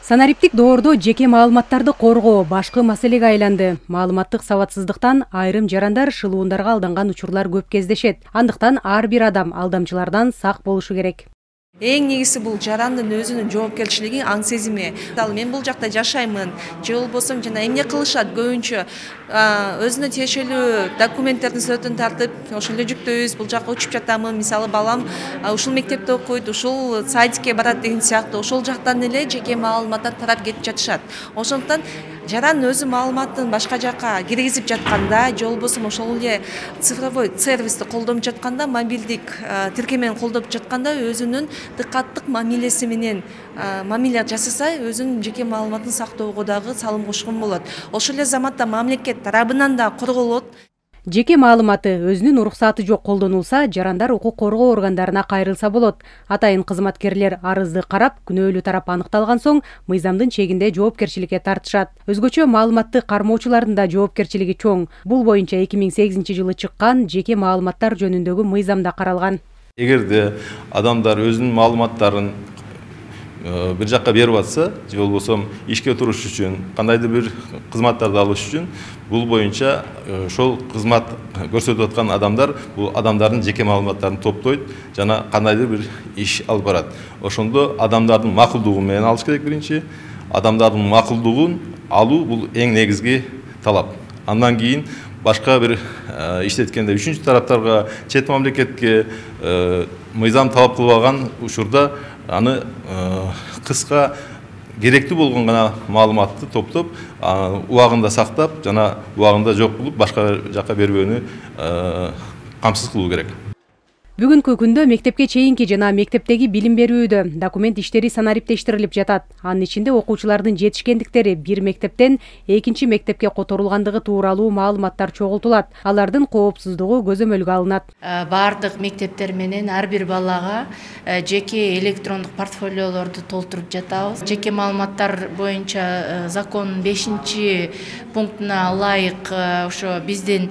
Санариптик доордо жеке маалыматтарды коргоо башкы маселеге айланды. Маалыматтык сабатсыздыктан айрым жарандар шылуундарга алданган учурлар көп кездешет. Андыктан ар бир адам алдамчылардан сак болушу керек. Эң негизи бул жарандын өзүнүн жоопкерчилиги, аң сезими. Мен бул жакта жашаймын, же болбосо жана эмне кылышат көбүнчө өзүнө тиешелүү документтердин сүрөтүн тартып, ошол эле жүктөйбүз. Бул жакка учуп жатамын, мисалы балам ушул мектепте окуйт, ушул садикке барат деген сыяктуу ошол жактан эле жеке маалыматтар тарап кетип жатышат. Ошондуктан жаран өзү маалыматын башка жакка киргизип жатканда, же болбосо ошол эле цифровой сервисти колдонуп жатканда, мобилдик тиркемени колдонуп жатканда өзүнүн дыкаттык мамилеси менен мамиле жасаса, өзүнүн жеке маалыматын сактоого дагы салым кошкон болот. Ошол эле заматта мамлекет тарабынан да корголот. Жеке маалыматы өзүнүн уруксаты жок колдонулса, жарандар укук коргоо органдарына кайрылса болот. Атайын кызматкерлер арызды карап, күнөөлүү тарап аныкталган соң, мыйзамдын чегинде жоопкерчиликке тартышат. Өзгөчө маалыматты кармоочулардын да жоопкерчилиги чоң. Бул боюнча 2008-жылы чыккан жеке маалыматтар жөнүндөгү мыйзамда каралган. Эгерде адамдар өзүнүн маалыматтарын бир жакка берип атса, же болбосо ишке туруш үчүн, кандайдыр бир кызматтарды алыш үчүн, бул боюнча ошол кызмат көрсөтүп аткан адамдар бул адамдардын жеке маалыматтарын топтойт жана кандайдыр бир иш алып барат. Ошондо адамдардын макулдугу менен алыш керек биринчи. Адамдардын макулдугун алуу бул эң негизги талап. Андан кийин башка бир иштеткенде үчүнчү тараптарга, чет мамлекетке мыйзам талап кылбаган учурда аны кыска керектүү болгон гана маалыматты топтоп, убагында сактап, жана убагында жок кылып, башка жакка бербөөнү камсыз кылуу керек. Бүгүнкү күндө мектепке чейинки жана мектептеги билим берүүдө документ иштери санариптештирилип жатат. Анын ичинде окуучулардын жетишкендиктери бир мектептен экинчи мектепке которулгандыгы тууралуу маалыматтар чогултулат. Алардын коопсуздугу көзөмөлгө алынат. Бардык мектептер менен ар бир балага жеке электрондук портфолиолорду толтуруп жатабыз. Жеке маалыматтар боюнча закондун 5-пунктуна ылайык ошо биздин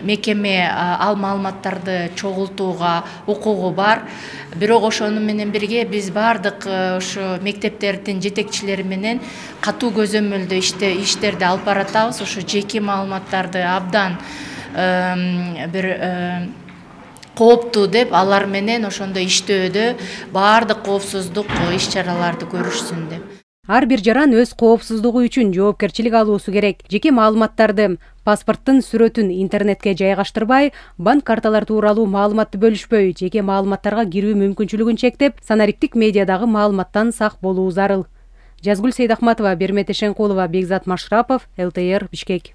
мекеме ал маалыматтарды чогултууга укугу бар. Бирок ошону менен бирге биз бардык ошо мектептердин жетекчилери менен катуу көзөмөлдө иштерди алып баратабыз. Ошо жеке маалыматтарды абдан бир кооптуу деп алар менен ошондо иштөөдө бардык коопсуздук иш-чараларды көрүшсүн деп. Ар бир жаран өз коопсуздугу үчүн жоопкерчилик алуусу керек. Жеке маалыматтарды, паспорттун сүрөтүн интернетке жайгаштырбай, банк карталар тууралуу маалыматты бөлүшпөй, жеке маалыматтарга кирүү мүмкүнчүлүгүн чектеп, санариптик медиадагы маалыматтан сак болуу зарыл. Жазгүл Сейдахматова, Бермет Эшенкулова, Бекзат Машрапов, ЛТР, Бишкек.